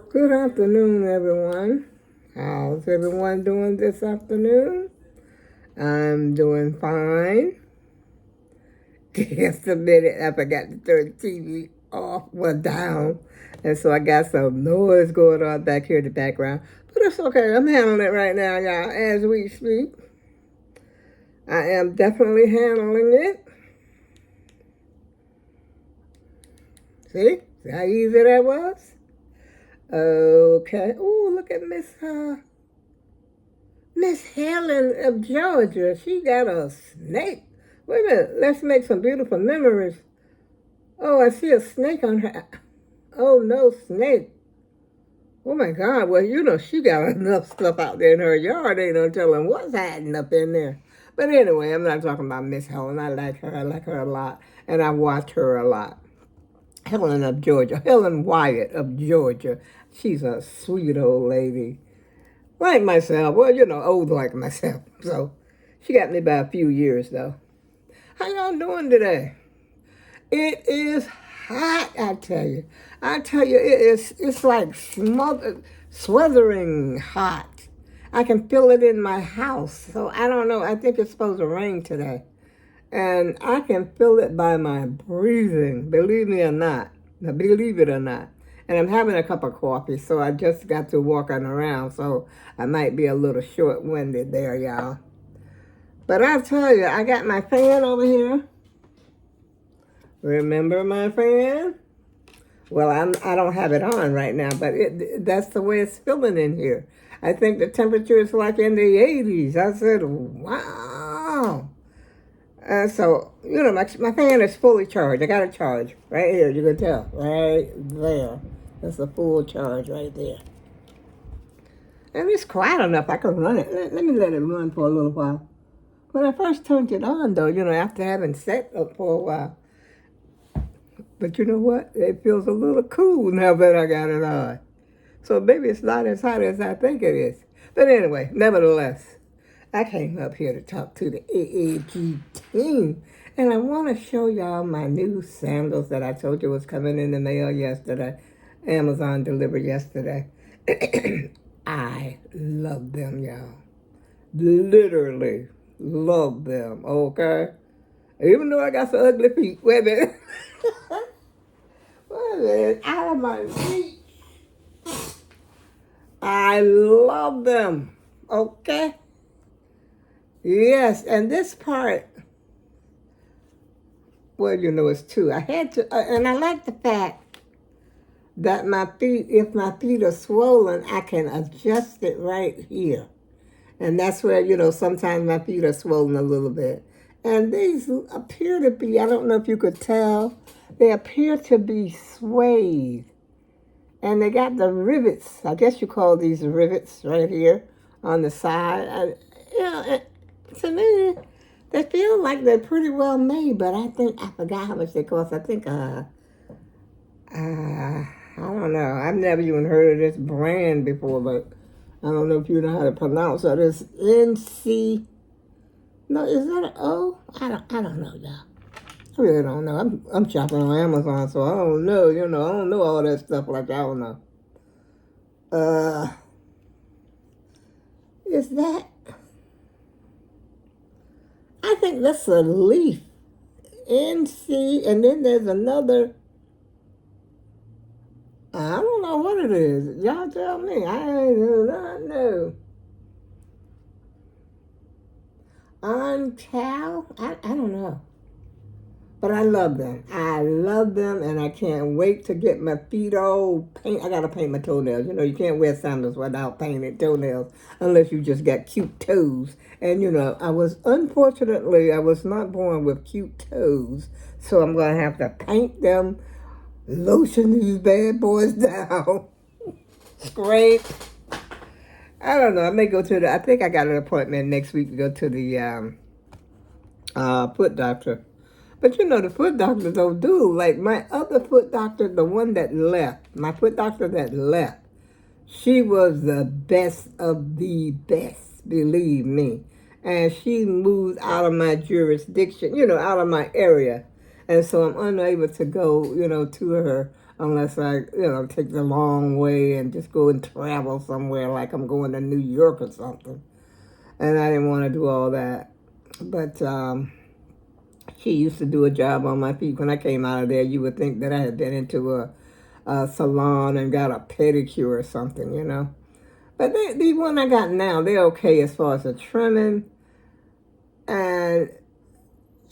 Good afternoon, everyone. How's everyone doing this afternoon? I'm doing fine. Just a minute, I forgot to turn the TV off, well, down. And so I got some noise going on back here in the background. But it's okay, I'm handling it right now, y'all, as we speak. I am definitely handling it. See how easy that was? Okay. Oh, look at Miss Helen of Georgia. She got a snake. Wait a minute. Let's make some beautiful memories. Oh, I see a snake on her. Oh, no snake. Oh, my God. Well, she got enough stuff out there in her yard. Ain't no telling what's hiding up in there. But anyway, I'm not talking about Miss Helen. I like her. I like her a lot. And I watch her a lot. Helen of Georgia. Helen Wyatt of Georgia. She's a sweet old lady. Like myself. Well, old like myself. So she got me by a few years, though. How y'all doing today? It is hot, I tell you. It's like sweltering hot. I can feel it in my house. So I don't know. I think it's supposed to rain today. And I can feel it by my breathing, believe me or not. Now, believe it or not. And I'm having a cup of coffee, so I just got to walking around, so I might be a little short-winded there, y'all. But I'll tell you, I got my fan over here. Remember my fan? Well, I don't have it on right now, but that's the way it's feeling in here. I think the temperature is like in the 80s. I said, wow. So, my fan is fully charged. I got a charge right here. You can tell. Right there. That's a full charge right there. And it's quiet enough I can run it. Let me let it run for a little while. When I first turned it on, though, after having sat up for a while. But you know what? It feels a little cool now that I got it on. So maybe it's not as hot as I think it is. But anyway, nevertheless, I came up here to talk to the AAG team. And I want to show y'all my new sandals that I told you was coming in the mail yesterday. Amazon delivered yesterday. I love them, y'all. Literally love them, okay? Even though I got some ugly feet. Wait a minute. Wait a minute. Out of my feet. I love them, okay? Yes, and this part, well, it's two. I had to, and I like the fact that my feet, if my feet are swollen, I can adjust it right here. And that's where, sometimes my feet are swollen a little bit. And these appear to be, I don't know if you could tell, they appear to be suede. And they got the rivets, I guess you call these rivets right here on the side. To me, they feel like they're pretty well made, but I forgot how much they cost. I think, I don't know. I've never even heard of this brand before, but I don't know if you know how to pronounce it. It's NC. No, is that an O? I don't know, y'all. I really don't know. I'm shopping on Amazon, so I don't know. I don't know all that stuff like I don't know. Is that? I think that's a leaf. NC, and then there's another. I don't know what it is. Y'all tell me. I do not know. On cow? I don't know. But I love them. I love them, and I can't wait to get my feet all paint. I gotta paint my toenails. You can't wear sandals without painted toenails unless you just got cute toes. And unfortunately, I was not born with cute toes, so I'm gonna have to paint them, lotion these bad boys down, scrape. I don't know. I may go to I think I got an appointment next week to go to the foot doctor. But the foot doctor don't do like my other foot doctor, the one that left. My foot doctor that left. She was the best of the best, believe me. And she moved out of my jurisdiction, out of my area. And so I'm unable to go, to her unless I, take the long way and just go and travel somewhere like I'm going to New York or something. And I didn't want to do all that. But she used to do a job on my feet. When I came out of there, you would think that I had been into a salon and got a pedicure or something, But the one I got now, they're okay as far as the trimming. And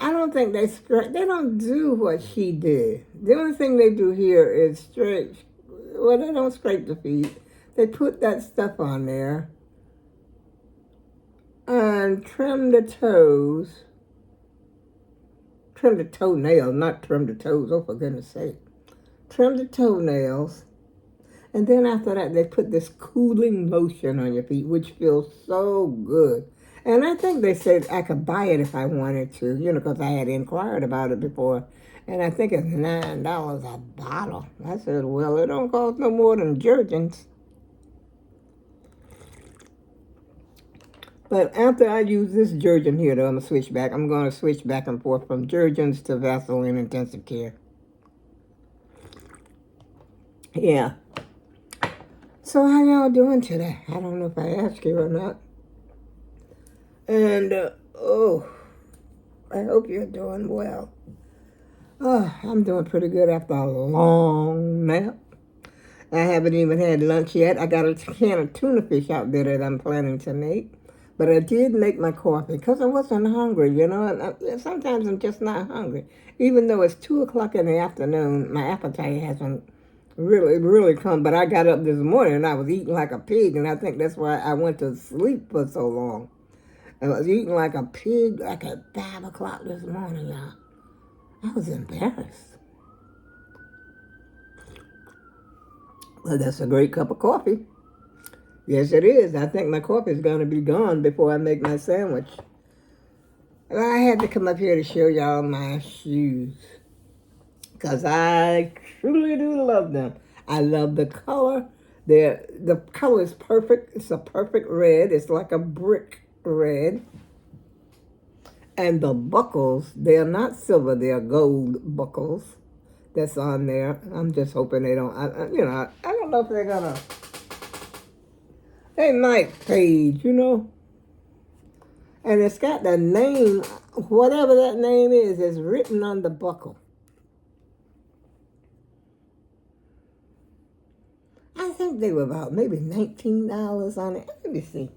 I don't think they don't do what she did. The only thing they do here is they don't scrape the feet. They put that stuff on there and trim the toes. Trim the toenails, not trim the toes. Oh, for goodness sake. Trim the toenails. And then after that, they put this cooling lotion on your feet, which feels so good. And I think they said I could buy it if I wanted to, because I had inquired about it before. And I think it's $9 a bottle. I said, well, it don't cost no more than Jergens. But after I use this Jergens here, though, I'm going to switch back and forth from Jergens to Vaseline Intensive Care. Yeah. So how y'all doing today? I don't know if I asked you or not. And, I hope you're doing well. Oh, I'm doing pretty good after a long nap. I haven't even had lunch yet. I got a can of tuna fish out there that I'm planning to make. But I did make my coffee because I wasn't hungry, And sometimes I'm just not hungry. Even though it's 2 o'clock in the afternoon, my appetite hasn't really come. But I got up this morning and I was eating like a pig. And I think that's why I went to sleep for so long. I was eating like a pig like at 5 o'clock this morning, y'all. I was embarrassed. Well, that's a great cup of coffee. Yes, it is. I think my coffee is going to be gone before I make my sandwich. Well, I had to come up here to show y'all my shoes. Because I truly do love them. I love the color. The color is perfect. It's a perfect red. It's like a brick red. And the buckles, they're not silver. They're gold buckles that's on there. I'm just hoping they don't, I don't know if they're going to. They might fade, And it's got the name, whatever that name is written on the buckle. I think they were about maybe $19 on it. Let me see.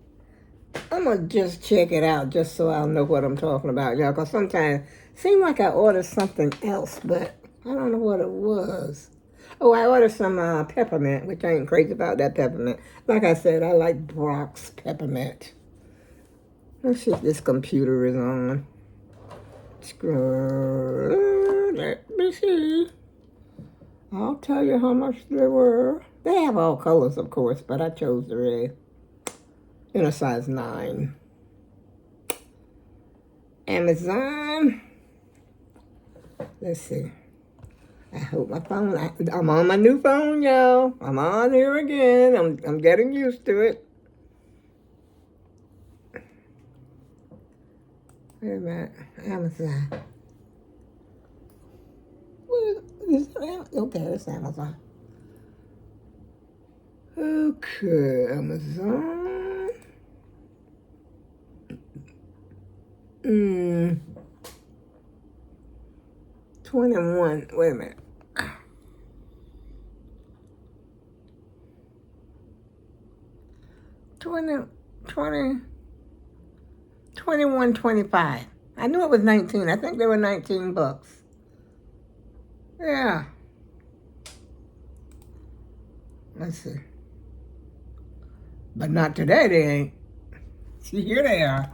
I'm going to just check it out just so I'll know what I'm talking about, y'all. Because sometimes it seems like I ordered something else, but I don't know what it was. Oh, I ordered some peppermint, which I ain't crazy about that peppermint. Like I said, I like Brock's peppermint. Let's see if this computer is on. Let me see. I'll tell you how much they were. They have all colors, of course, but I chose the red. In a size 9. Amazon. Let's see. I hope my phone. I'm on my new phone, y'all. I'm on here again. I'm getting used to it. Wait a minute. Amazon. Okay, it's Amazon. Okay, Amazon. 21. Wait a minute. 21.25. I knew it was 19. I think they were $19. Yeah. Let's see. But not today, they ain't. See, here they are.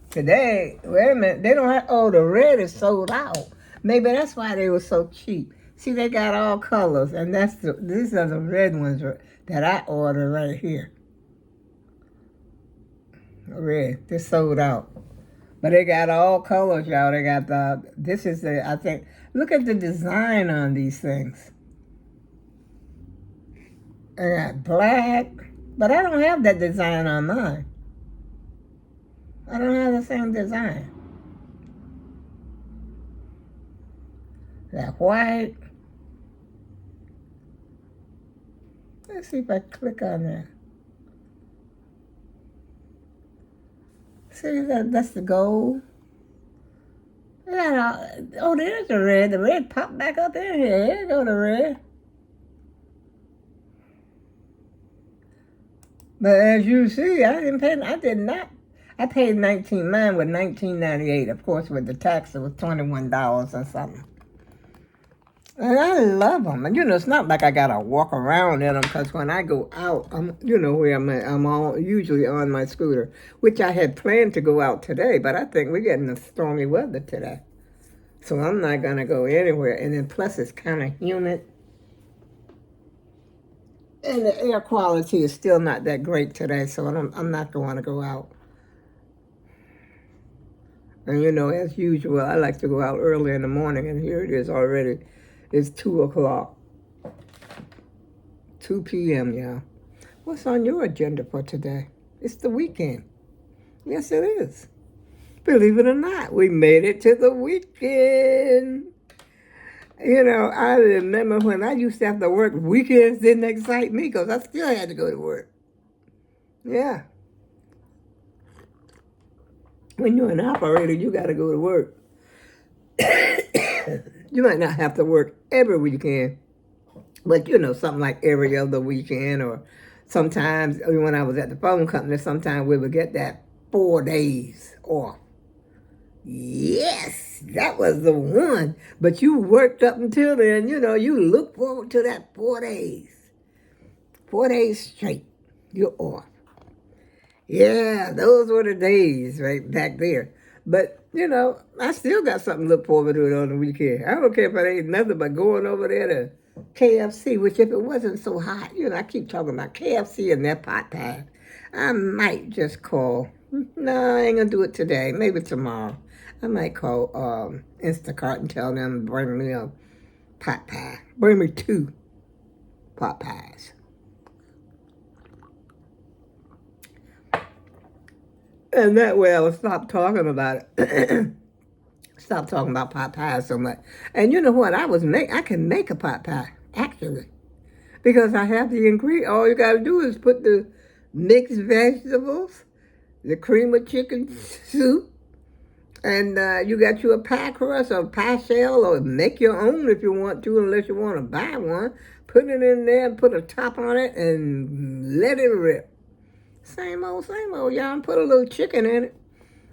Today, wait a minute. They don't have, the red is sold out. Maybe that's why they were so cheap. See, they got all colors, and these are the red ones that I ordered right here. Red, they're sold out. But they got all colors, y'all. They got I think, look at the design on these things. They got black, but I don't have that design on mine. I don't have the same design. That white. Let's see if I click on that. See, that's the gold. Yeah, oh, there's the red. The red popped back up in here. There you go, the red. But as you see, I did not. I paid 19. Mine was $19.98. Of course, with the tax, it was $21 or something. And I love them. And, it's not like I got to walk around in them because when I go out, where I'm at, usually on my scooter, which I had planned to go out today, but I think we're getting the stormy weather today. So I'm not going to go anywhere. And then plus it's kind of humid. And the air quality is still not that great today, so I'm not going to go out. And, as usual, I like to go out early in the morning, and here it is already. It's 2 o'clock. 2 p.m., y'all. What's on your agenda for today? It's the weekend. Yes, it is. Believe it or not, we made it to the weekend. I remember when I used to have to work, weekends didn't excite me because I still had to go to work. Yeah. When you're an operator, you got to go to work. You might not have to work every weekend, but something like every other weekend, or sometimes when I was at the phone company, sometimes we would get that 4 days off. Yes, that was the one. But you worked up until then, you look forward to that 4 days. 4 days straight, you're off. Yeah, those were the days right back there. But, I still got something to look forward to on the weekend. I don't care if it ain't nothing but going over there to KFC, which if it wasn't so hot, I keep talking about KFC and their pot pie. I might just call. No, I ain't going to do it today. Maybe tomorrow. I might call Instacart and tell them to bring me a pot pie. Bring me 2 pot pies. And that way I will stop talking about it. Stop talking about pot pies so much. And you know what? I can make a pot pie, actually. Because I have the ingredient. All you got to do is put the mixed vegetables, the cream of chicken soup, and you got you a pie crust or pie shell, or make your own if you want to, unless you want to buy one. Put it in there and put a top on it and let it rip. Same old, y'all. Put a little chicken in it.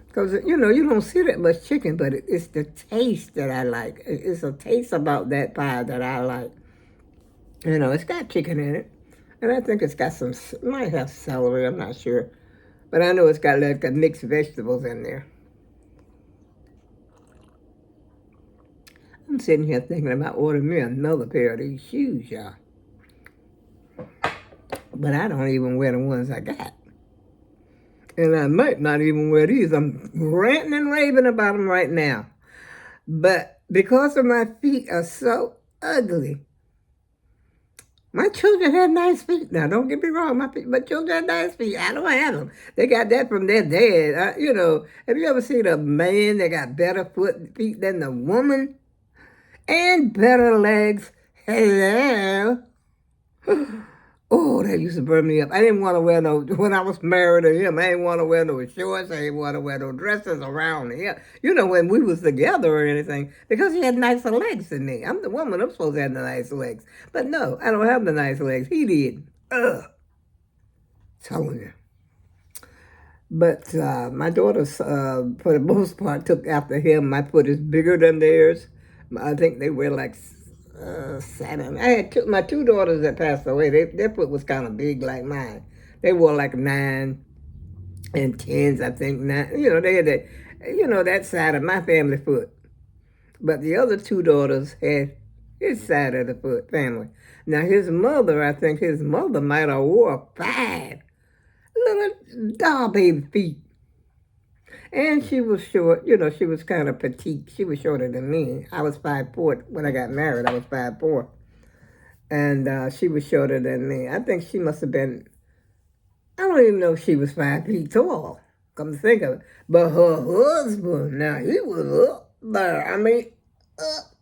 Because, you don't see that much chicken, but it's the taste that I like. It's a taste about that pie that I like. It's got chicken in it. And I think it's got it might have celery, I'm not sure. But I know it's got like mixed vegetables in there. I'm sitting here thinking about ordering me another pair of these shoes, y'all. But I don't even wear the ones I got. And I might not even wear these. I'm ranting and raving about them right now. But because of my feet are so ugly, my children have nice feet. Now, don't get me wrong, my children have nice feet. I don't have them. They got that from their dad. Have you ever seen a man that got better feet than the woman? And better legs. Hello. Oh, that used to burn me up. I didn't want to wear when I was married to him, I didn't want to wear no shorts. I didn't want to wear no dresses around him. When we was together or anything, because he had nicer legs than me. I'm the woman, I'm supposed to have the nice legs. But no, I don't have the nice legs. He did. Ugh. Telling you. But my daughters, for the most part, took after him. My foot is bigger than theirs. I think they wear like 7. I had my 2 daughters that passed away. Their foot was kind of big like mine. They wore like 9 and 10s, I think. 9. They had that, that side of my family foot. But the other 2 daughters had his side of the foot family. Now his mother, I think his mother might have wore 5 little doll baby feet. And she was short. She was kind of petite. She was shorter than me. I was 5'4". When I got married, I was 5'4". And she was shorter than me. I think she must have been, I don't even know if she was 5 feet tall, come to think of it. But her husband, now, he was up there. I mean, up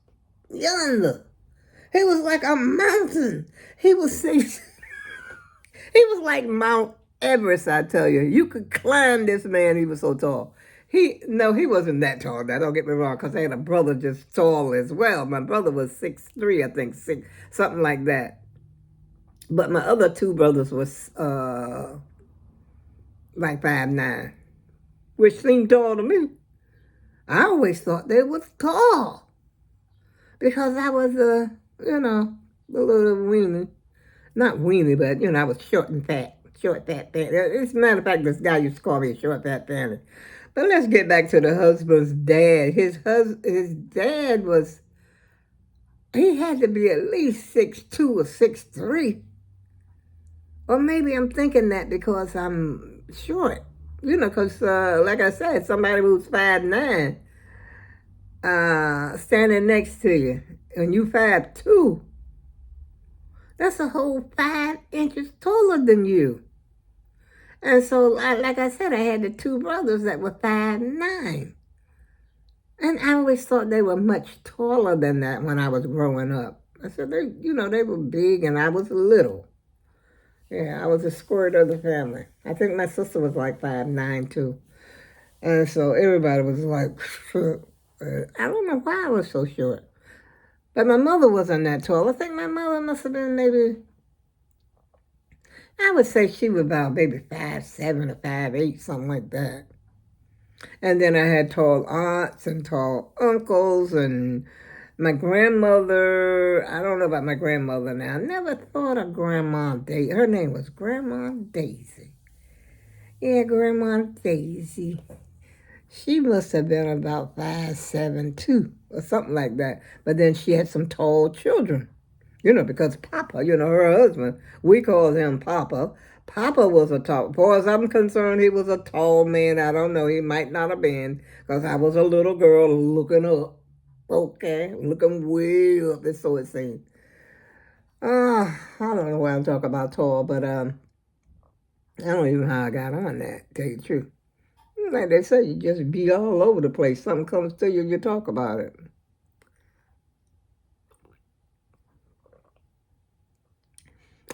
yonder. He was like a mountain. He was 6. He was like Mount Everest, I tell you. You could climb this man, he was so tall. No, he wasn't that tall. Now, don't get me wrong, because I had a brother just tall as well. My brother was 6'3", I think, something like that. But my other two brothers was like 5'9", which seemed tall to me. I always thought they was tall because I was a little weenie. Not weenie, but, I was short and fat. Short, fat, fat. As a matter of fact, this guy used to call me a short, fat fanny. But let's get back to the husband's dad. His dad was, he had to be at least 6'2" or 6'3". Or maybe I'm thinking that because I'm short. Because, like I said, somebody who's 5'9", standing next to you, and you 5'2", that's a whole 5 inches taller than you. And so, like I said, I had the two brothers that were 5'9". And I always thought they were much taller than that when I was growing up. I said, they were big and I was little. Yeah, I was a squirt of the family. I think my sister was like 5'9" too. And so everybody was like, I don't know why I was so short. But my mother wasn't that tall. I think my mother must have been maybe, I would say she was about maybe 5'7" or 5'8", something like that. And then I had tall aunts and tall uncles, and my grandmother, I don't know about my grandmother now. I never thought of Grandma Daisy. Her name was Grandma Daisy. Yeah, Grandma Daisy. She must have been about 5'7" too, or something like that. But then she had some tall children, because Papa, her husband, we called him Papa. Papa was a tall, as far as I'm concerned, he was a tall man. I don't know, he might not have been, because I was a little girl looking up, okay, looking way up, so it seemed. I don't know why I'm talking about tall, but I don't even know how I got on that, to tell you the truth. Like they say, you just be all over the place. Something comes to you, you talk about it.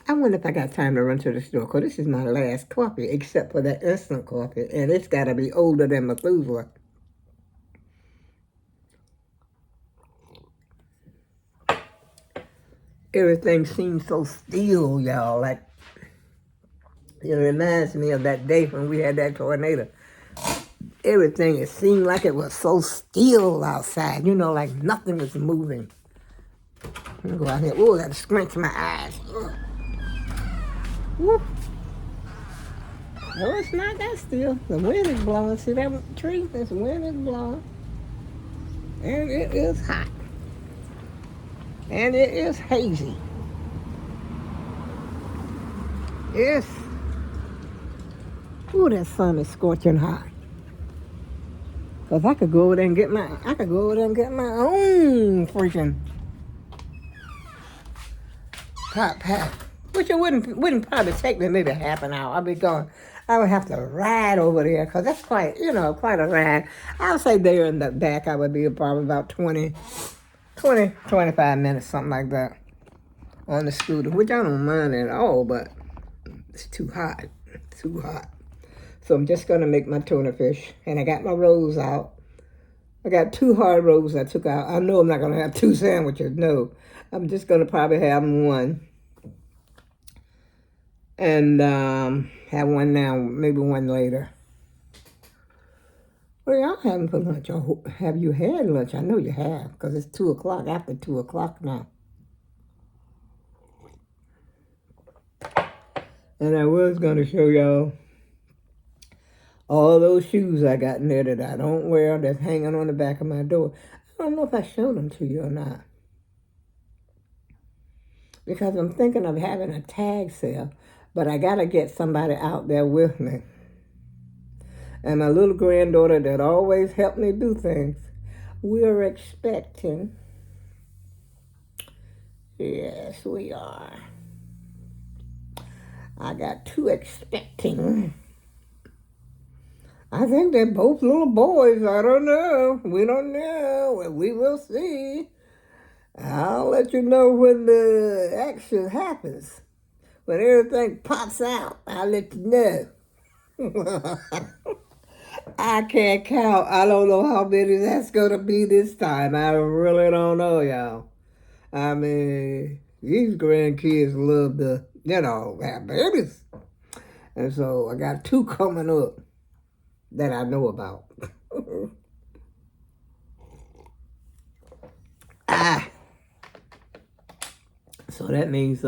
I wonder if I got time to run to the store, because this is my last coffee, except for that instant coffee, and it's got to be older than Methuselah. Everything seems so still, y'all. Like, it reminds me of that day when we had that tornado. Everything, it seemed like it was so still outside, like nothing was moving. Let me go out here. Oh, that squints my eyes. Woo. No, it's not that still. The wind is blowing. See that tree? This wind is blowing. And it is hot. And it is hazy. Yes. Ooh, that sun is scorching hot. Because I could go over there and get my own freaking hot pack. Which it wouldn't probably take me maybe half an hour. I would have to ride over there because that's quite a ride. I would say there in the back I would be probably about 20, 25 minutes, something like that, on the scooter, which I don't mind at all, but it's too hot. Too hot. So I'm just going to make my tuna fish. And I got my rolls out. I got 2 hard rolls I took out. I know I'm not going to have 2 sandwiches. No. I'm just going to probably have one. And have one now, maybe one later. What are y'all having for lunch? Or have you had lunch? I know you have, because it's 2 o'clock, after 2 o'clock now. And I was going to show y'all all those shoes I got in there that I don't wear, that's hanging on the back of my door. I don't know if I showed them to you or not. Because I'm thinking of having a tag sale, but I got to get somebody out there with me. And my little granddaughter that always helped me do things, we're expecting. Yes, we are. I got 2 expecting. I think they're both little boys. I don't know. We don't know. We will see. I'll let you know when the action happens. When everything pops out, I'll let you know. I can't count. I don't know how many that's going to be this time. I really don't know, y'all. I mean, these grandkids love to, have babies. And so I got two coming up that I know about. ah, so that means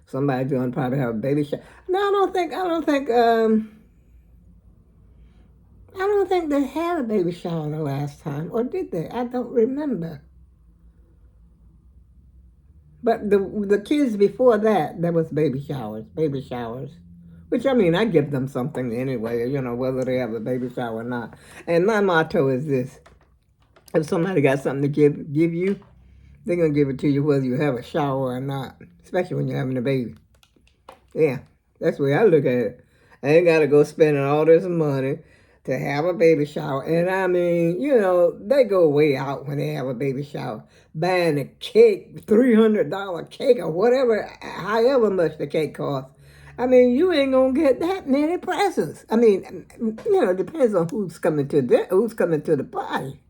somebody's going to probably have a baby shower. No, I don't think they had a baby shower the last time, or did they? I don't remember. But the kids before that, there was baby showers. Which, I mean, I give them something anyway, whether they have a baby shower or not. And my motto is this: if somebody got something to give you, they're gonna give it to you whether you have a shower or not. Especially when you're having a baby. Yeah, that's the way I look at it. I ain't gotta go spending all this money to have a baby shower. And I mean, they go way out when they have a baby shower. Buying a cake, $300 cake or whatever, however much the cake costs. I mean, you ain't gonna get that many presents. I mean, it depends on who's coming to the party.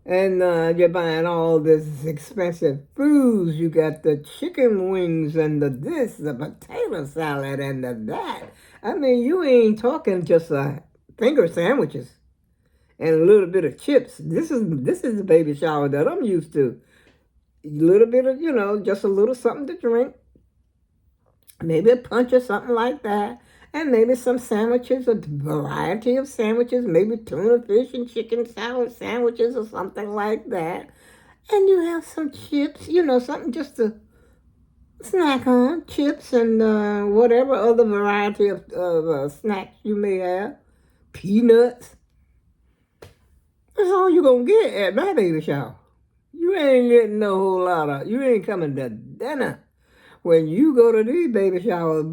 And you're buying all this expensive foods. You got the chicken wings and the potato salad and the that. I mean, you ain't talking just finger sandwiches and a little bit of chips. This is the baby shower that I'm used to. A little bit of, just a little something to drink. Maybe a punch or something like that. And maybe some sandwiches, a variety of sandwiches, maybe tuna fish and chicken salad sandwiches or something like that. And you have some chips, something just to snack on, chips and whatever other variety of snacks you may have. Peanuts. That's all you're going to get at my baby shower. You ain't getting no whole lot you ain't coming to dinner. When you go to these baby showers,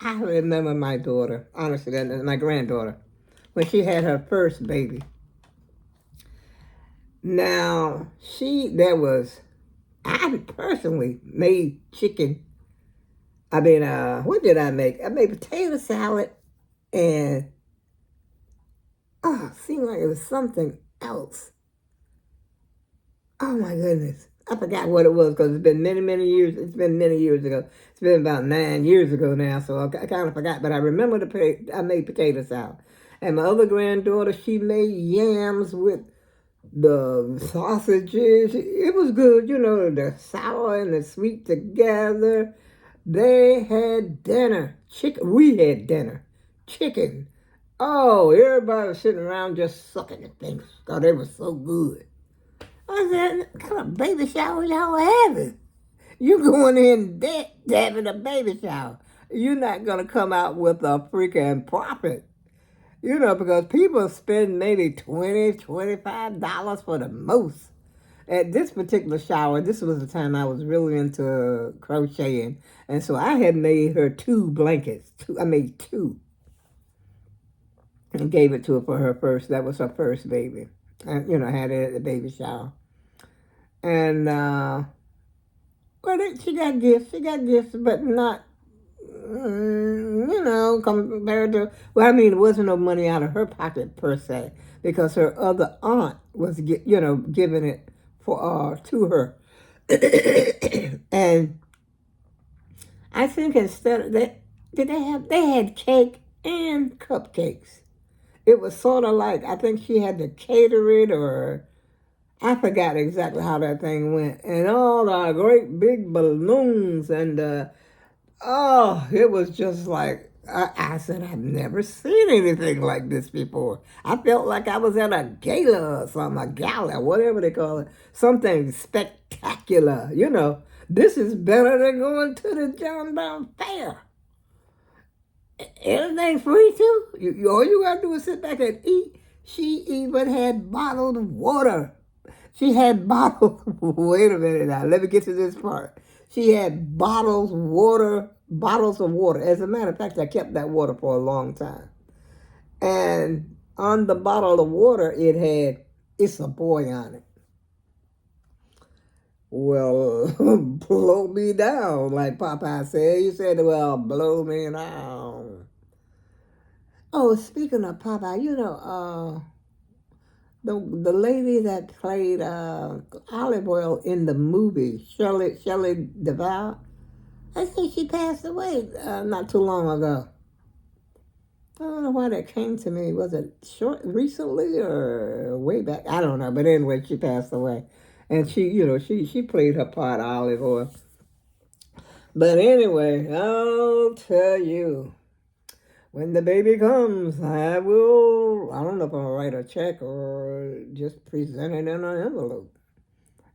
I remember my daughter, honestly, my granddaughter, when she had her first baby. Now, I personally made chicken. I mean, what did I make? I made potato salad and, it seemed like it was something else. Oh my goodness. I forgot what it was because it's been many, many years. It's been many years ago. It's been about 9 years ago now, so I kind of forgot. But I remember I made potato salad. And my other granddaughter, she made yams with the sausages. It was good, the sour and the sweet together. They had dinner. Chicken. We had dinner. Chicken. Oh, everybody was sitting around just sucking the things because they were so good. I said, what kind of baby shower y'all having? You going in debt having a baby shower. You're not going to come out with a freaking profit. Because people spend maybe $20, $25 for the most. At this particular shower, this was the time I was really into crocheting. And so I had made her 2 blankets. I made 2. And gave it to her for her first. That was her first baby. And, had it at the baby shower. And, she got gifts. But not, compared to, it wasn't no money out of her pocket per se, because her other aunt was, giving it to her. And I think instead of that, they had cake and cupcakes. It was sort of like, I think she had to cater it, or I forgot exactly how that thing went. And all the great big balloons and, it was just like, I said, I've never seen anything like this before. I felt like I was at a gala or something, a gala, whatever they call it. Something spectacular, This is better than going to the John Brown Fair. Everything's free too. All you gotta do is sit back and eat. She even had bottled water. She had bottles. Wait a minute now. Let me get to this part. She had bottles of water. As a matter of fact, I kept that water for a long time. And on the bottle of water, it had "It's a Boy" on it. Well, blow me down, like Popeye said. He said, well, blow me down. Oh, speaking of Popeye, the lady that played Olive Oil in the movie, Shelley Duvall, I think she passed away not too long ago. I don't know why that came to me. Was it recently or way back? I don't know. But anyway, she passed away. And she played her part, Olive Oil. But anyway, I'll tell you, when the baby comes, I don't know if I'm going to write a check or just present it in an envelope.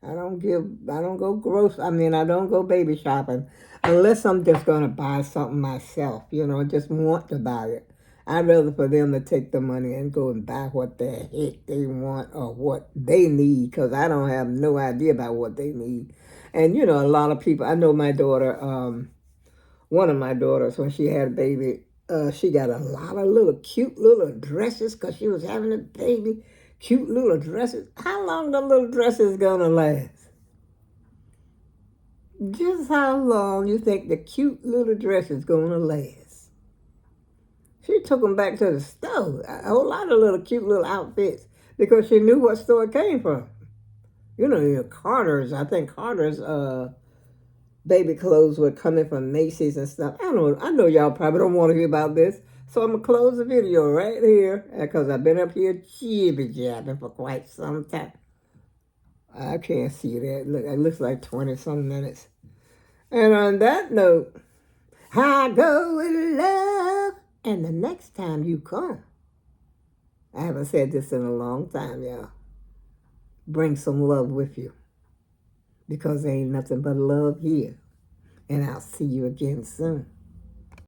I don't go I don't go baby shopping unless I'm just going to buy something myself, just want to buy it. I'd rather for them to take the money and go and buy what the heck they want or what they need, because I don't have no idea about what they need. And, a lot of people, I know my daughter, one of my daughters, when she had a baby, she got a lot of little cute little dresses because she was having a baby. Cute little dresses. How long the little dresses gonna last? Just how long you think the cute little dress is gonna last? She took them back to the store. A whole lot of little cute little outfits because she knew what store it came from. Carter's. I think Carter's baby clothes were coming from Macy's and stuff. I know y'all probably don't want to hear about this. So I'm going to close the video right here because I've been up here jibber-jabbing for quite some time. I can't see that. Look, it looks like 20-some minutes. And on that note, I go with love. And the next time you come, I haven't said this in a long time, y'all, bring some love with you. Because there ain't nothing but love here. And I'll see you again soon.